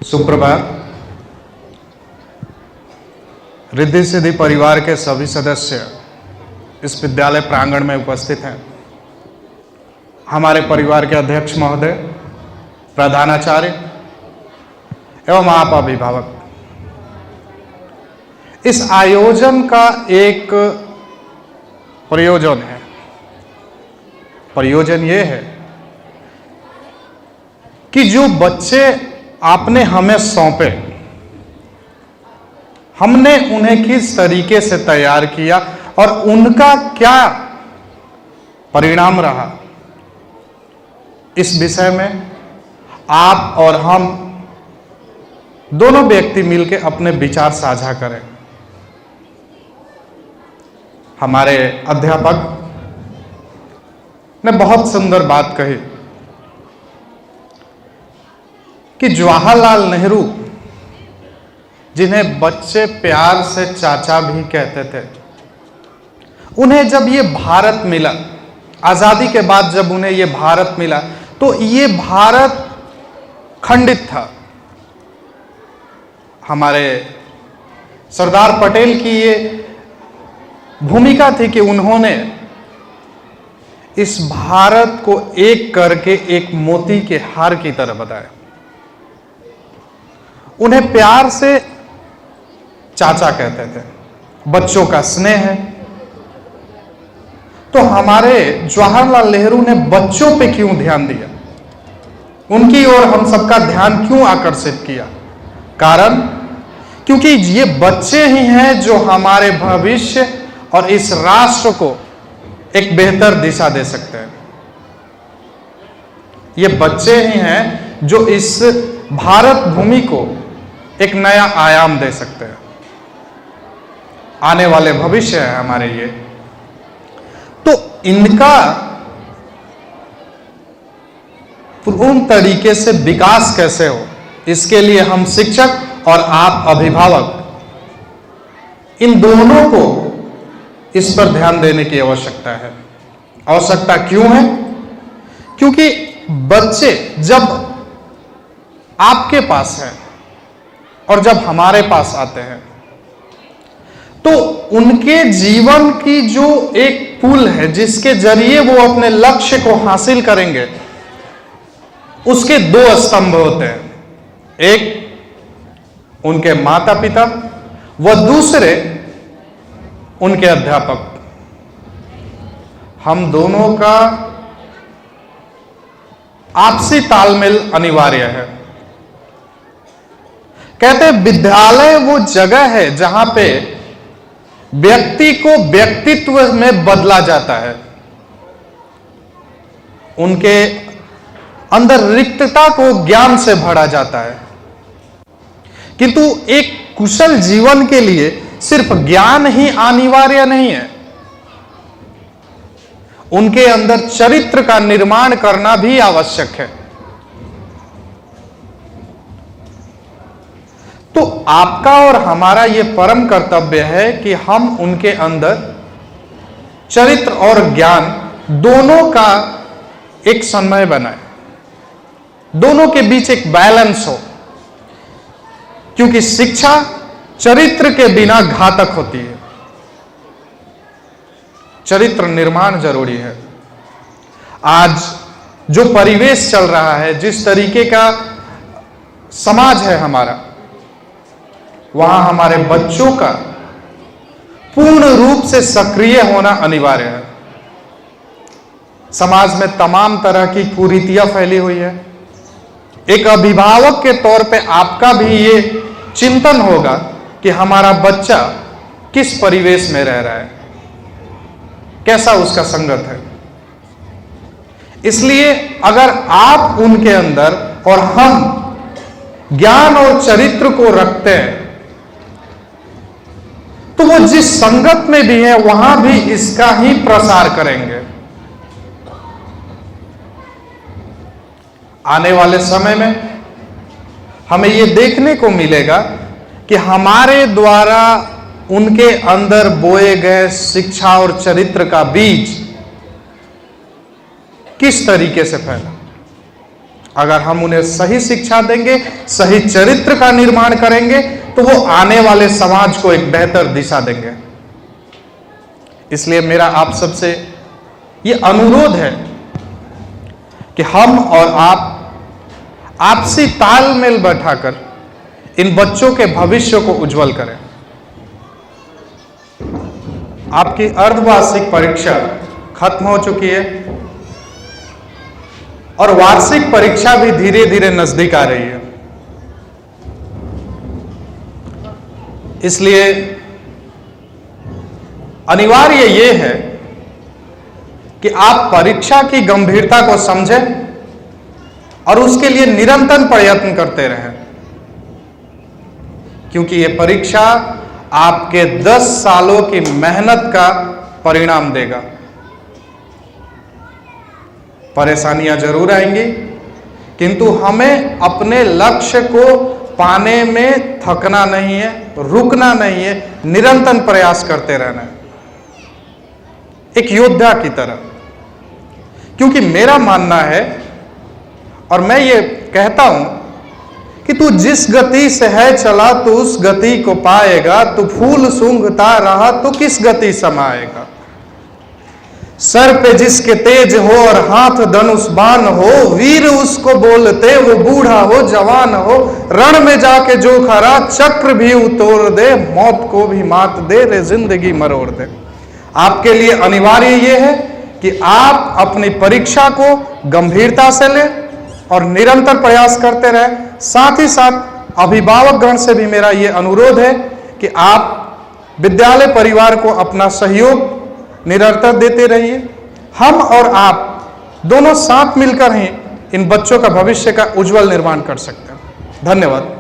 सुप्रभात। रिद्धि सिद्धि परिवार के सभी सदस्य इस विद्यालय प्रांगण में उपस्थित हैं। हमारे परिवार के अध्यक्ष महोदय, प्रधानाचार्य एवं आप अभिभावक, इस आयोजन का एक प्रयोजन है। प्रयोजन ये है कि जो बच्चे आपने हमें सौंपे, हमने उन्हें किस तरीके से तैयार किया और उनका क्या परिणाम रहा, इस विषय में आप और हम दोनों व्यक्ति मिलकर अपने विचार साझा करें। हमारे अध्यापक ने बहुत सुंदर बात कही कि जवाहरलाल नेहरू, जिन्हें बच्चे प्यार से चाचा भी कहते थे, उन्हें जब ये भारत मिला, आजादी के बाद जब उन्हें ये भारत मिला, तो ये भारत खंडित था। हमारे सरदार पटेल की ये भूमिका थी कि उन्होंने इस भारत को एक करके एक मोती के हार की तरह बताया। उन्हें प्यार से चाचा कहते थे, बच्चों का स्नेह है। तो हमारे जवाहरलाल नेहरू ने बच्चों पे क्यों ध्यान दिया, उनकी ओर हम सबका ध्यान क्यों आकर्षित किया? कारण, क्योंकि ये बच्चे ही हैं जो हमारे भविष्य और इस राष्ट्र को एक बेहतर दिशा दे सकते हैं। ये बच्चे ही हैं जो इस भारत भूमि को एक नया आयाम दे सकते हैं। आने वाले भविष्य है हमारे ये। तो इनका पूर्ण तरीके से विकास कैसे हो, इसके लिए हम शिक्षक और आप अभिभावक, इन दोनों को इस पर ध्यान देने की आवश्यकता है। आवश्यकता क्यों है? क्योंकि बच्चे जब आपके पास हैं और जब हमारे पास आते हैं, तो उनके जीवन की जो एक पुल है जिसके जरिए वो अपने लक्ष्य को हासिल करेंगे, उसके दो स्तंभ होते हैं। एक उनके माता पिता व दूसरे उनके अध्यापक। हम दोनों का आपसी तालमेल अनिवार्य है। कहते हैं विद्यालय वो जगह है जहां पे व्यक्ति को व्यक्तित्व में बदला जाता है, उनके अंदर रिक्तता को ज्ञान से भरा जाता है। किंतु एक कुशल जीवन के लिए सिर्फ ज्ञान ही अनिवार्य नहीं है, उनके अंदर चरित्र का निर्माण करना भी आवश्यक है। तो आपका और हमारा यह परम कर्तव्य है कि हम उनके अंदर चरित्र और ज्ञान दोनों का एक समन्वय बनाए, दोनों के बीच एक बैलेंस हो। क्योंकि शिक्षा चरित्र के बिना घातक होती है। चरित्र निर्माण जरूरी है। आज जो परिवेश चल रहा है, जिस तरीके का समाज है हमारा, वहां हमारे बच्चों का पूर्ण रूप से सक्रिय होना अनिवार्य है। समाज में तमाम तरह की कुरीतियां फैली हुई है। एक अभिभावक के तौर पे आपका भी ये चिंतन होगा कि हमारा बच्चा किस परिवेश में रह रहा है, कैसा उसका संगत है। इसलिए अगर आप उनके अंदर और हम ज्ञान और चरित्र को रखते हैं, तो वो जिस संगत में भी है वहां भी इसका ही प्रसार करेंगे। आने वाले समय में हमें ये देखने को मिलेगा कि हमारे द्वारा उनके अंदर बोए गए शिक्षा और चरित्र का बीज किस तरीके से फैला। अगर हम उन्हें सही शिक्षा देंगे, सही चरित्र का निर्माण करेंगे, तो वो आने वाले समाज को एक बेहतर दिशा देंगे। इसलिए मेरा आप सबसे ये अनुरोध है कि हम और आप आपसी तालमेल बैठाकर इन बच्चों के भविष्य को उज्जवल करें। आपकी अर्धवार्षिक परीक्षा खत्म हो चुकी है और वार्षिक परीक्षा भी धीरे धीरे नजदीक आ रही है। इसलिए अनिवार्य ये है कि आप परीक्षा की गंभीरता को समझें और उसके लिए निरंतर प्रयत्न करते रहें, क्योंकि ये परीक्षा आपके 10 सालों की मेहनत का परिणाम देगा। परेशानियां जरूर आएंगी, किंतु हमें अपने लक्ष्य को पाने में थकना नहीं है, रुकना नहीं है, निरंतर प्रयास करते रहना है, एक योद्धा की तरह। क्योंकि मेरा मानना है और मैं ये कहता हूं कि तू जिस गति से है चला तो उस गति को पाएगा, तू फूल सूंघता रहा तो किस गति समाएगा। सर पे जिसके तेज हो और हाथ धनुष बाण हो, वीर उसको बोलते वो बूढ़ा हो जवान हो। रण में जाके जो खरा चक्र भी उतोड़ दे, मौत को भी मात दे रे जिंदगी मरोड़ दे। आपके लिए अनिवार्य ये है कि आप अपनी परीक्षा को गंभीरता से लें और निरंतर प्रयास करते रहें। साथ ही साथ अभिभावक गण से भी मेरा ये अनुरोध है कि आप विद्यालय परिवार को अपना सहयोग निरंतर देते रहिए। हम और आप दोनों साथ मिलकर ही इन बच्चों का भविष्य का उज्जवल निर्माण कर सकते हैं। धन्यवाद।